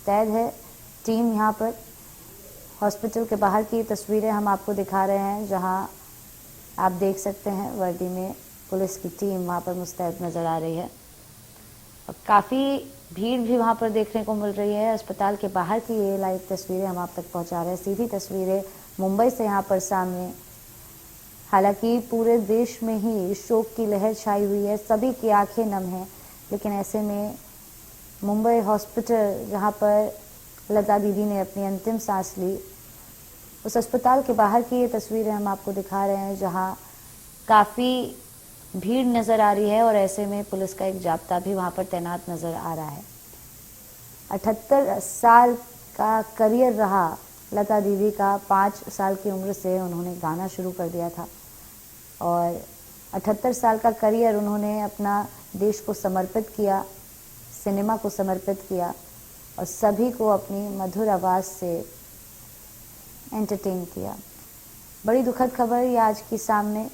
मुस्तैद है टीम यहाँ पर। हॉस्पिटल के बाहर की तस्वीरें हम आपको दिखा रहे हैं, जहाँ आप देख सकते हैं वर्दी में पुलिस की टीम वहाँ पर मुस्तैद नज़र आ रही है। और काफ़ी भीड़ भी वहाँ पर देखने को मिल रही है। अस्पताल के बाहर की ये लाइव तस्वीरें हम आप तक पहुँचा रहे हैं, सीधी तस्वीरें मुंबई से यहाँ पर सामने। हालांकि पूरे देश में ही शोक की लहर छाई हुई है, सभी की आंखें नम हैं, लेकिन ऐसे में मुंबई हॉस्पिटल जहाँ पर लता दीदी ने अपनी अंतिम सांस ली, उस अस्पताल के बाहर की ये तस्वीरें हम आपको दिखा रहे हैं, जहाँ काफ़ी भीड़ नज़र आ रही है और ऐसे में पुलिस का एक जाब्ता भी वहाँ पर तैनात नज़र आ रहा है। 78 साल का करियर रहा लता दीदी का। 5 साल की उम्र से उन्होंने गाना शुरू कर दिया था और 78 साल का करियर उन्होंने अपना देश को समर्पित किया, सिनेमा को समर्पित किया और सभी को अपनी मधुर आवाज़ से एंटरटेन किया। बड़ी दुखद खबर ये आज की सामने।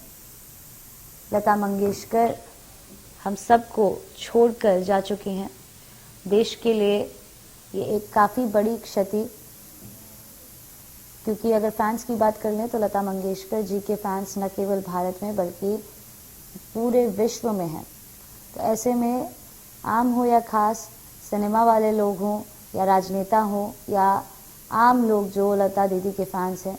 लता मंगेशकर हम सबको छोड़कर जा चुकी हैं। देश के लिए ये एक काफ़ी बड़ी क्षति, क्योंकि अगर फैंस की बात कर लें तो लता मंगेशकर जी के फैंस न केवल भारत में बल्कि पूरे विश्व में हैं। तो ऐसे में आम हो या खास, सिनेमा वाले लोग हों या राजनेता हों या आम लोग जो लता दीदी के फैंस हैं,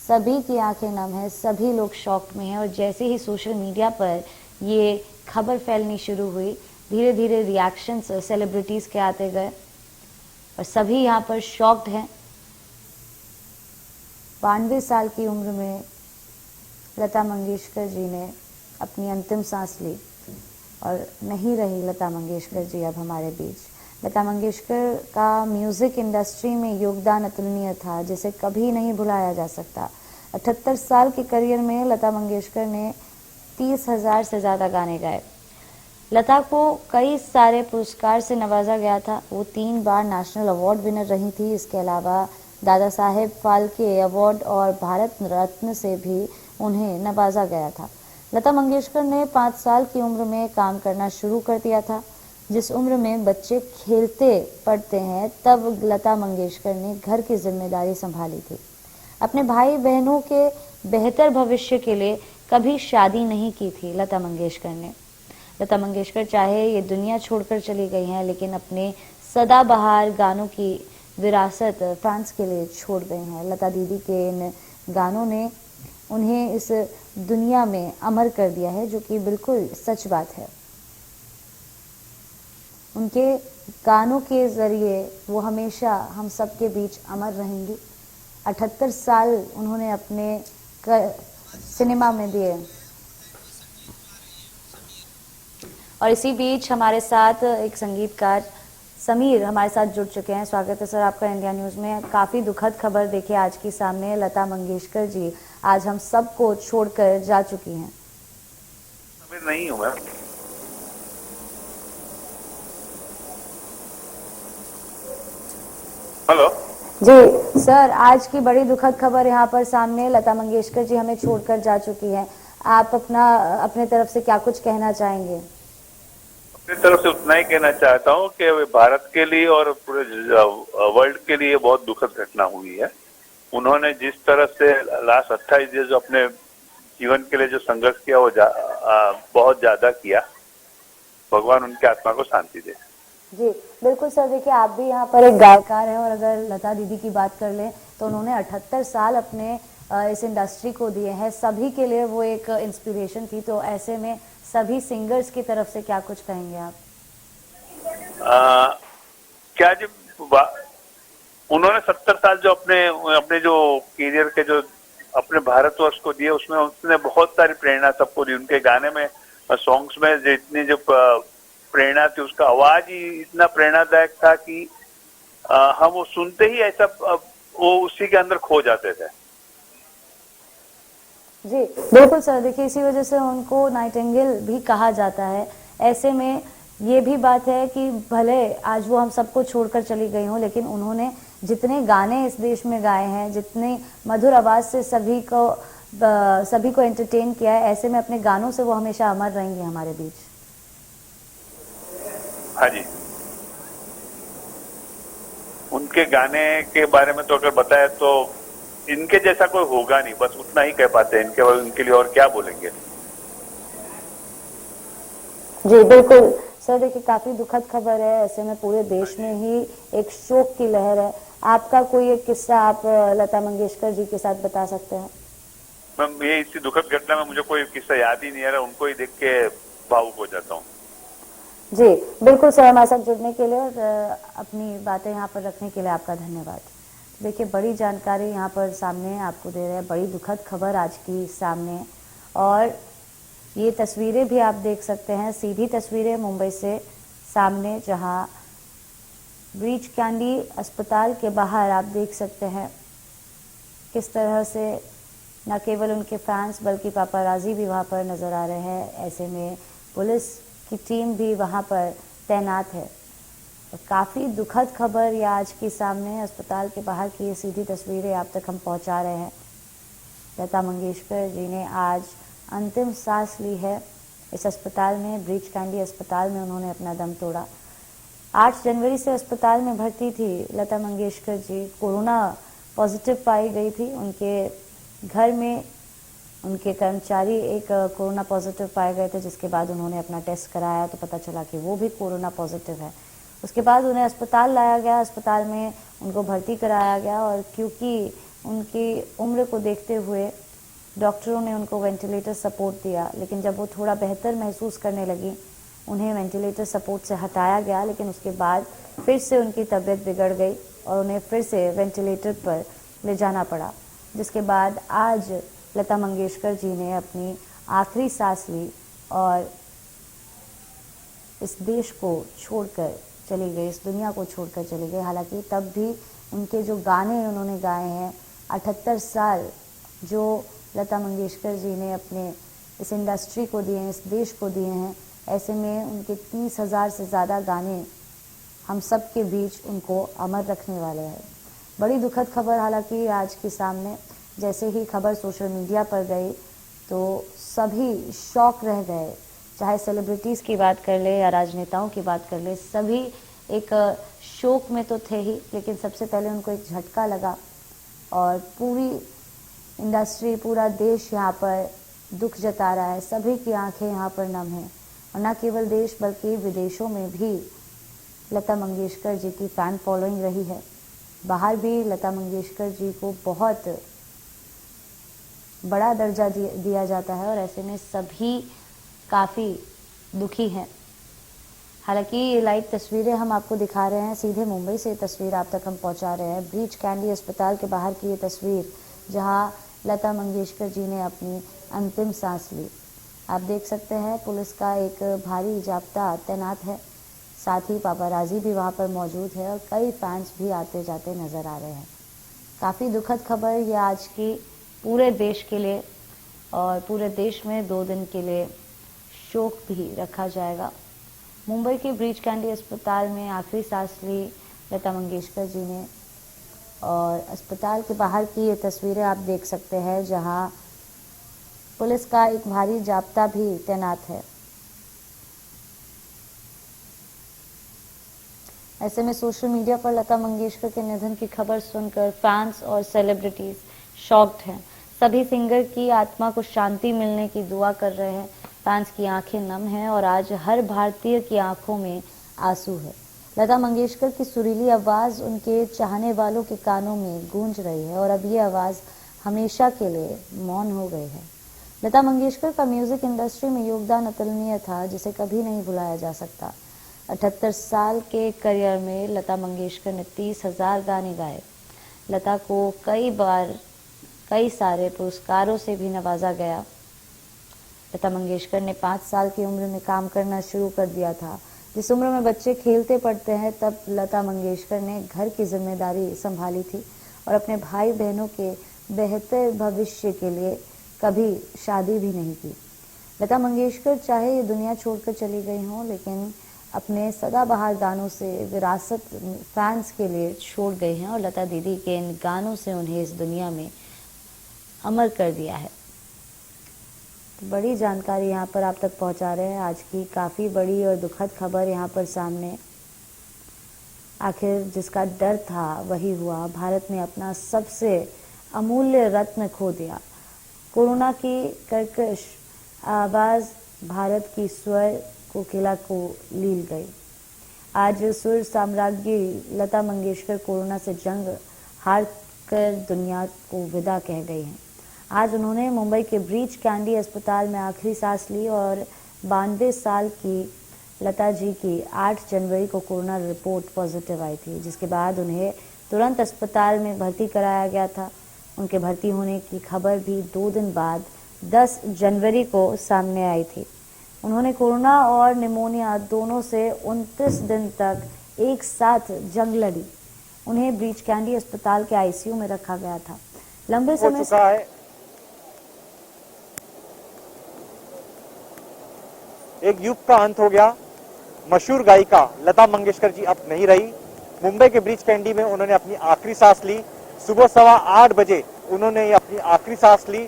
सभी की आंखें नम हैं, सभी लोग शॉक में हैं। और जैसे ही सोशल मीडिया पर ये खबर फैलनी शुरू हुई, धीरे धीरे रिएक्शंस सेलिब्रिटीज़ के आते गए और सभी यहाँ पर शॉक्ड हैं। 92 साल की उम्र में लता मंगेशकर जी ने अपनी अंतिम सांस ली और नहीं रही लता मंगेशकर जी अब हमारे बीच। लता मंगेशकर का म्यूज़िक इंडस्ट्री में योगदान अतुलनीय था, जिसे कभी नहीं भुलाया जा सकता। 78 साल के करियर में लता मंगेशकर ने 30,000 से ज़्यादा गाने गाए। लता को कई सारे पुरस्कार से नवाजा गया था। वो 3 बार नेशनल अवार्ड विनर रही थी। इसके अलावा दादा साहेब फाल्के अवार्ड और भारत रत्न से भी उन्हें नवाजा गया था। लता मंगेशकर ने 5 साल की उम्र में काम करना शुरू कर दिया था। जिस उम्र में बच्चे खेलते पढ़ते हैं, तब लता मंगेशकर ने घर की जिम्मेदारी संभाली थी। अपने भाई बहनों के बेहतर भविष्य के लिए कभी शादी नहीं की थी लता मंगेशकर ने। लता मंगेशकर चाहे ये दुनिया छोड़कर चली गई हैं, लेकिन अपने सदाबहार गानों की विरासत फैंस के लिए छोड़ गए हैं। लता दीदी के इन गानों ने उन्हें इस दुनिया में अमर कर दिया है, जो कि बिल्कुल सच बात है। उनके गानों के ज़रिए वो हमेशा हम सबके बीच अमर रहेंगी। 78 साल उन्होंने अपने सिनेमा में दिए। और इसी बीच हमारे साथ एक संगीतकार समीर हमारे साथ जुड़ चुके हैं। स्वागत है सर आपका इंडिया न्यूज़ में। काफ़ी दुखद खबर देखिए आज की सामने, लता मंगेशकर जी आज हम सबको छोड़कर जा चुकी हैं। नहीं हूँ मैं। हेलो जी सर, आज की बड़ी दुखद खबर यहाँ पर सामने, लता मंगेशकर जी हमें छोड़कर जा चुकी हैं। आप अपने तरफ से क्या कुछ कहना चाहेंगे? अपनी तरफ से उतना ही कहना चाहता हूँ कि भारत के लिए और पूरे वर्ल्ड के लिए बहुत दुखद घटना हुई है। उन्होंने जिस तरह से लास्ट 28 ईयर जो अपने जीवन के लिए जो संघर्ष किया वो बहुत ज्यादा किया। भगवान उनकी आत्मा को शांति दे। जी बिल्कुल सर, देखिए आप भी यहाँ पर एक गायकार हैं और अगर लता दीदी की बात कर लें तो उन्होंने 78 साल अपने इस इंडस्ट्री को दिए हैं। सभी के लिए वो एक इंस्पिरेशन थी। तो ऐसे में सभी सिंगर्स की तरफ से क्या कुछ कहेंगे आप? क्या जी, उन्होंने 70 साल जो अपने जो करियर के जो अपने भारतवर्ष को दिए, उसमें उसने बहुत सारी प्रेरणा सबको दी। उनके गाने में, सॉन्ग्स में जितनी जो प्रेरणा थी, उसका आवाज ही इतना प्रेरणादायक था कि हम वो सुनते ही ऐसा वो उसी के अंदर खो जाते थे। जी बिल्कुल सर, देखिए इसी वजह से उनको नाइटिंगेल भी कहा जाता है। ऐसे में ये भी बात है कि भले आज वो हम सबको छोड़कर चली गई हों, लेकिन उन्होंने जितने गाने इस देश में गाए हैं, जितने मधुर आवाज से सभी को एंटरटेन किया है, ऐसे में अपने गानों से वो हमेशा अमर रहेंगे हमारे बीच। हाँ जी। उनके गाने के बारे में तो अगर बताया तो इनके जैसा कोई होगा नहीं, बस उतना ही कह पाते हैं। इनके लिए और क्या बोलेंगे। जी बिल्कुल सर, देखिए काफी दुखद खबर है। ऐसे में पूरे देश में ही एक शोक की लहर है। आपका कोई एक किस्सा आप लता मंगेशकर जी के साथ बता सकते हैं? मैम, ये इसी दुखद घटना में मुझे कोई किस्सा याद ही नहीं आ रहा, उनको ही देख के भावुक हो जाता हूँ। जी बिल्कुल सर, हमारे साथ जुड़ने के लिए और अपनी बातें यहाँ पर रखने के लिए आपका धन्यवाद। देखिए बड़ी जानकारी यहाँ पर सामने आपको दे रहे हैं, बड़ी दुखद खबर आज की सामने। और ये तस्वीरें भी आप देख सकते हैं, सीधी तस्वीरें मुंबई से सामने, जहां ब्रीच कैंडी अस्पताल के बाहर आप देख सकते हैं किस तरह से न केवल उनके फैंस बल्कि पापाराजी भी वहां पर नजर आ रहे हैं। ऐसे में पुलिस की टीम भी वहां पर तैनात है। और काफ़ी दुखद खबर ये आज की सामने, अस्पताल के बाहर की ये सीधी तस्वीरें आप तक हम पहुंचा रहे हैं। लता मंगेशकर जी ने आज अंतिम सांस ली है इस अस्पताल में, ब्रीच कैंडी अस्पताल में उन्होंने अपना दम तोड़ा। 8 जनवरी से अस्पताल में भर्ती थी लता मंगेशकर जी, कोरोना पॉजिटिव पाई गई थी। उनके घर में उनके कर्मचारी एक कोरोना पॉजिटिव पाए गए थे, जिसके बाद उन्होंने अपना टेस्ट कराया तो पता चला कि वो भी कोरोना पॉजिटिव है। उसके बाद उन्हें अस्पताल लाया गया, अस्पताल में उनको भर्ती कराया गया और क्योंकि उनकी उम्र को देखते हुए डॉक्टरों ने उनको वेंटिलेटर सपोर्ट दिया। लेकिन जब वो थोड़ा बेहतर महसूस करने लगी, उन्हें वेंटिलेटर सपोर्ट से हटाया गया। लेकिन उसके बाद फिर से उनकी तबीयत बिगड़ गई और उन्हें फिर से वेंटिलेटर पर ले जाना पड़ा, जिसके बाद आज लता मंगेशकर जी ने अपनी आखिरी सांस ली और इस देश को छोड़कर चली गई, इस दुनिया को छोड़कर चली गई। हालांकि तब भी उनके जो गाने उन्होंने गाए हैं, 78 साल जो लता मंगेशकर जी ने अपने इस इंडस्ट्री को दिए हैं, इस देश को दिए हैं, ऐसे में उनके 30,000 से ज़्यादा गाने हम सब के बीच उनको अमर रखने वाले हैं। बड़ी दुखद खबर हालांकि आज के सामने, जैसे ही खबर सोशल मीडिया पर गई तो सभी शॉक रह गए। चाहे सेलिब्रिटीज़ की बात कर ले या राजनेताओं की बात कर ले, सभी एक शोक में तो थे ही, लेकिन सबसे पहले उनको एक झटका लगा और पूरी इंडस्ट्री, पूरा देश यहाँ पर दुख जता रहा है। सभी की आंखें यहाँ पर नम हैं और न केवल देश बल्कि विदेशों में भी लता मंगेशकर जी की फ़ैन फॉलोइंग रही है। बाहर भी लता मंगेशकर जी को बहुत बड़ा दर्जा दिया जाता है और ऐसे में सभी काफ़ी दुखी हैं। हालांकि ये लाइव तस्वीरें हम आपको दिखा रहे हैं, सीधे मुंबई से तस्वीर आप तक हम पहुंचा रहे हैं। ब्रीच कैंडी अस्पताल के बाहर की ये तस्वीर, जहां लता मंगेशकर जी ने अपनी अंतिम सांस ली। आप देख सकते हैं पुलिस का एक भारी जाब्ता तैनात है, साथ ही पापाराजी भी वहां पर मौजूद है और कई फैंस भी आते जाते नजर आ रहे हैं। काफ़ी दुखद खबर ये आज की पूरे देश के लिए, और पूरे देश में 2 दिन के लिए शोक भी रखा जाएगा। मुंबई के ब्रीच कैंडी अस्पताल में आखिरी सांस ली लता मंगेशकर जी ने और अस्पताल के बाहर की ये तस्वीरें आप देख सकते हैं, जहां पुलिस का एक भारी जाब्ता भी तैनात है। ऐसे में सोशल मीडिया पर लता मंगेशकर के निधन की खबर सुनकर फैंस और सेलिब्रिटीज शॉक्ड हैं। सभी सिंगर की आत्मा को शांति मिलने की दुआ कर रहे हैं। फैंस की आंखें नम हैं और आज हर भारतीय की आंखों में आंसू है। लता मंगेशकर की सुरीली आवाज़ उनके चाहने वालों के कानों में गूंज रही है और अब ये आवाज़ हमेशा के लिए मौन हो गई है। लता मंगेशकर का म्यूजिक इंडस्ट्री में योगदान अतुलनीय था, जिसे कभी नहीं भुलाया जा सकता। 78 साल के करियर में लता मंगेशकर ने 30,000 गाने गाए। लता को कई बार कई सारे पुरस्कारों से भी नवाजा गया। लता मंगेशकर ने 5 साल की उम्र में काम करना शुरू कर दिया था। जिस उम्र में बच्चे खेलते पढ़ते हैं, तब लता मंगेशकर ने घर की जिम्मेदारी संभाली थी और अपने भाई बहनों के बेहतर भविष्य के लिए कभी शादी भी नहीं की। लता मंगेशकर चाहे ये दुनिया छोड़कर चली गई हों, लेकिन अपने सदाबहार गानों से विरासत फैंस के लिए छोड़ गई हैं और लता दीदी के इन गानों से उन्हें इस दुनिया में अमर कर दिया है। तो बड़ी जानकारी यहाँ पर आप तक पहुँचा रहे हैं। आज की काफ़ी बड़ी और दुखद खबर यहाँ पर सामने। आखिर जिसका डर था वही हुआ। भारत ने अपना सबसे अमूल्य रत्न खो दिया। कोरोना की कर्कश आवाज भारत की स्वर कोकिला को लील गई। आज सुर साम्राज्ञी लता मंगेशकर कोरोना से जंग हार कर दुनिया को विदा कह गई हैं। आज उन्होंने मुंबई के ब्रीच कैंडी अस्पताल में आखिरी सांस ली और 92 साल की लता जी की 8 जनवरी को कोरोना रिपोर्ट पॉजिटिव आई थी, जिसके बाद उन्हें तुरंत अस्पताल में भर्ती कराया गया था। उनके भर्ती होने की खबर भी 2 दिन बाद 10 जनवरी को सामने आई थी। उन्होंने कोरोना और निमोनिया दोनों से 29 दिन तक एक साथ जंग लड़ी। उन्हें ब्रीच कैंडी अस्पताल के आईसीयू में रखा गया था। लंबे समय से एक युग का अंत हो गया। मशहूर गायिका लता मंगेशकर जी अब नहीं रही। मुंबई के ब्रीच कैंडी में उन्होंने अपनी आखिरी सांस ली। सुबह 8:15 बजे उन्होंने अपनी आखिरी सांस ली।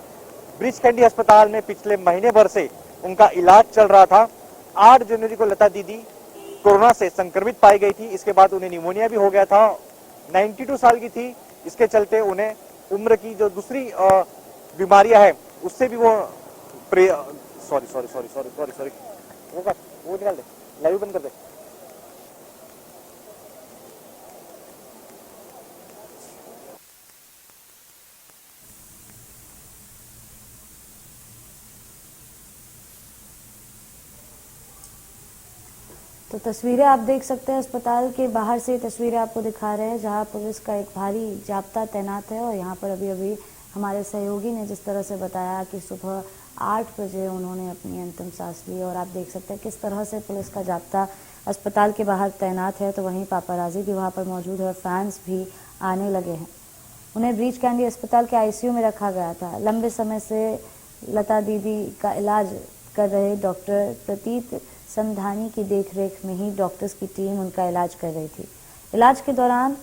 ब्रीच कैंडी अस्पताल में पिछले महीने भर से उनका इलाज चल रहा था। 8 जनवरी को लता दीदी कोरोना से संक्रमित पाई गई थी। इसके बाद उन्हें निमोनिया भी हो गया था। 92 साल की थी। इसके चलते उन्हें उम्र की जो दूसरी बीमारियां हैं उससे भी वो सॉरी वो निकाल दे, लाइव बंद कर दे। तो तस्वीरें आप देख सकते हैं, अस्पताल के बाहर से तस्वीरें आपको दिखा रहे हैं, जहां पुलिस का एक भारी जाब्ता तैनात है। और यहाँ पर अभी अभी हमारे सहयोगी ने जिस तरह से बताया कि सुबह 8 बजे उन्होंने अपनी अंतिम सांस ली, और आप देख सकते हैं किस तरह से पुलिस का जाब्ता अस्पताल के बाहर तैनात है। तो वहीं पापाराजी भी वहाँ पर मौजूद है और फैंस भी आने लगे हैं। उन्हें ब्रीच कैंडी अस्पताल के आईसीयू में रखा गया था। लंबे समय से लता दीदी का इलाज कर रहे डॉक्टर प्रतीत समधानी की देखरेख में ही डॉक्टर्स की टीम उनका इलाज कर रही थी। इलाज के दौरान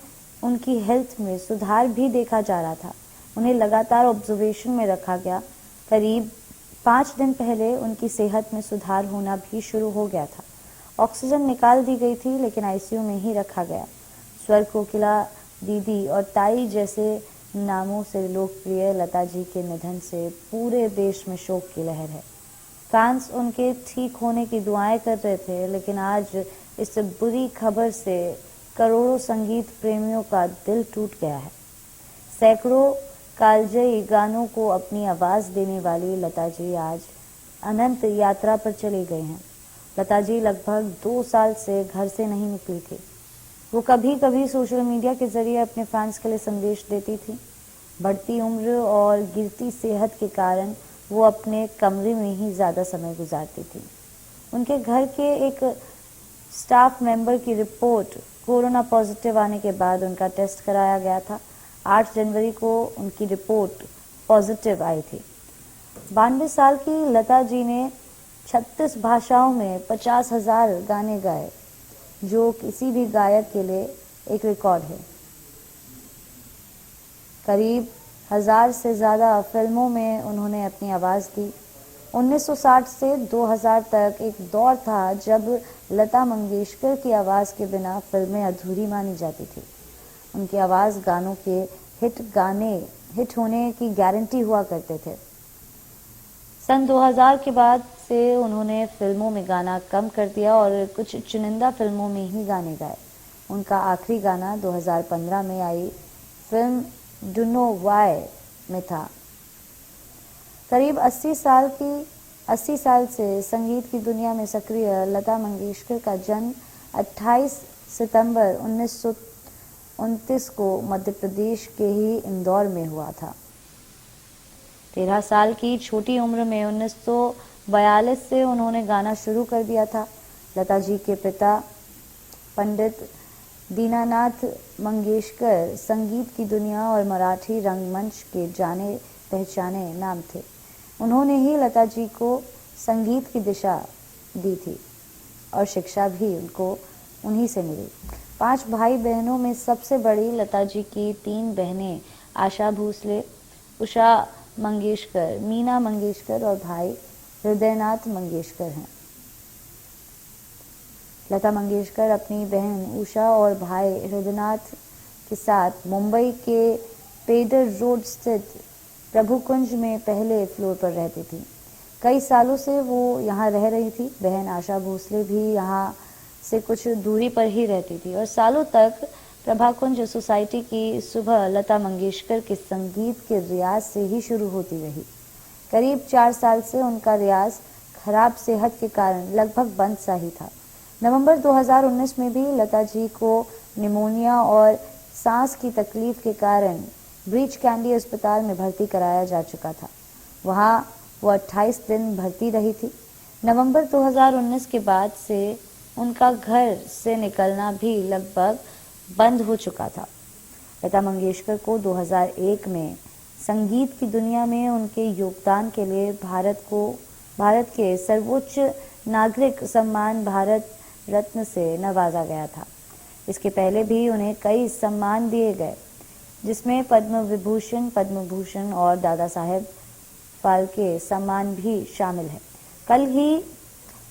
उनकी हेल्थ में सुधार भी देखा जा रहा था। उन्हें लगातार ऑब्जर्वेशन में रखा गया। करीब 5 दिन पहले उनकी सेहत में सुधार होना भी शुरू हो गया था। ऑक्सीजन निकाल दी गई थी, लेकिन आईसीयू में ही रखा गया। स्वर कोकिला दीदी और ताई जैसे नामों से लोकप्रिय लता जी के निधन से पूरे देश में शोक की लहर है। फैंस उनके ठीक होने की दुआएं कर रहे थे, लेकिन आज इस बुरी खबर से करोड़ों संगीत प्रेमियों का दिल टूट गया है। सैकड़ों कालजयी गानों को अपनी आवाज देने वाली लता जी आज अनंत यात्रा पर चली गई हैं। लता जी लगभग 2 साल से घर से नहीं निकली थी। वो कभी कभी सोशल मीडिया के जरिए अपने फैंस के लिए संदेश देती थी। बढ़ती उम्र और गिरती सेहत के कारण वो अपने कमरे में ही ज्यादा समय गुजारती थी। उनके घर के एक स्टाफ मेंबर की रिपोर्ट कोरोना पॉजिटिव आने के बाद उनका टेस्ट कराया गया था। 8 जनवरी को उनकी रिपोर्ट पॉजिटिव आई थी। 92 साल की लता जी ने 36 भाषाओं में 50,000 गाने गाए, जो किसी भी गायक के लिए एक रिकॉर्ड है। करीब 1000 से ज्यादा फिल्मों में उन्होंने अपनी आवाज दी। 1960 से 2000 तक एक दौर था जब लता मंगेशकर की आवाज के बिना फिल्में अधूरी मानी जाती थी। उनकी आवाज गानों के हिट होने की गारंटी हुआ करते थे। सन 2000 के बाद से उन्होंने फिल्मों में गाना कम कर दिया और कुछ चुनिंदा फिल्मों में ही गाने गाए। उनका आखिरी गाना 2015 में आई फिल्म डू वाई में था। करीब 80 साल से संगीत की दुनिया में सक्रिय लता मंगेशकर का जन्म 28 सितंबर 1929 को मध्य प्रदेश के ही इंदौर में हुआ था। 13 साल की छोटी उम्र में 1942 से उन्होंने गाना शुरू कर दिया था। लता जी के पिता पंडित दीनानाथ मंगेशकर संगीत की दुनिया और मराठी रंगमंच के जाने पहचाने नाम थे। उन्होंने ही लता जी को संगीत की दिशा दी थी और शिक्षा भी उनको उन्हीं से मिली। 5 भाई बहनों में सबसे बड़ी लता जी की 3 बहनें आशा भोसले, उषा मंगेशकर, मीना मंगेशकर और भाई हृदयनाथ मंगेशकर हैं। लता मंगेशकर अपनी बहन उषा और भाई हृदयनाथ के साथ मुंबई के पेडर रोड स्थित प्रभु कुंज में पहले फ्लोर पर रहती थी। कई सालों से वो यहाँ रह रही थी। बहन आशा भोसले भी यहाँ से कुछ दूरी पर ही रहती थी और सालों तक प्रभा कुंज सोसाइटी की सुबह लता मंगेशकर के संगीत के रियाज से ही शुरू होती रही। करीब 4 साल से उनका रियाज खराब सेहत के कारण लगभग बंद सा ही था। नवंबर 2019 में भी लता जी को निमोनिया और सांस की तकलीफ के कारण ब्रीच कैंडी अस्पताल में भर्ती कराया जा चुका था। वहां वो 28 दिन भर्ती रही थी। नवंबर 2019 के बाद से उनका घर से निकलना भी लगभग बंद हो चुका था। लता मंगेशकर को 2001 में संगीत की दुनिया में उनके योगदान के लिए भारत के सर्वोच्च नागरिक सम्मान भारत रत्न से नवाजा गया था। इसके पहले भी उन्हें कई सम्मान दिए गए, जिसमें पद्म विभूषण, पद्म भूषण और दादा साहेब फाल्के सम्मान भी शामिल है।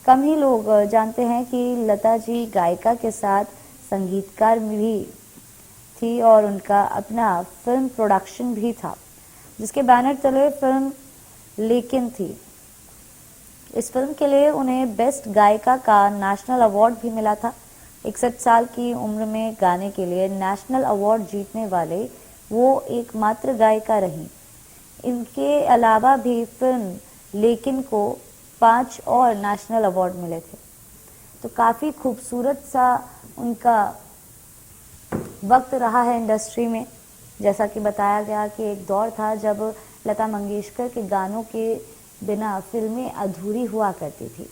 कम ही लोग जानते हैं कि लता जी गायिका के साथ संगीतकार भी थी और उनका अपना फिल्म प्रोडक्शन भी था, जिसके बैनर तले फिल्म लेकिन थी। इस फिल्म के लिए उन्हें बेस्ट गायिका का नेशनल अवार्ड भी मिला था। 61 साल की उम्र में गाने के लिए नेशनल अवार्ड जीतने वाले वो एकमात्र गायिका रहीं। इनके अलावा भी फिल्म लेकिन को 5 और नेशनल अवार्ड मिले थे। तो काफ़ी खूबसूरत सा उनका वक्त रहा है इंडस्ट्री में। जैसा कि बताया गया कि एक दौर था जब लता मंगेशकर के गानों के बिना फिल्में अधूरी हुआ करती थी।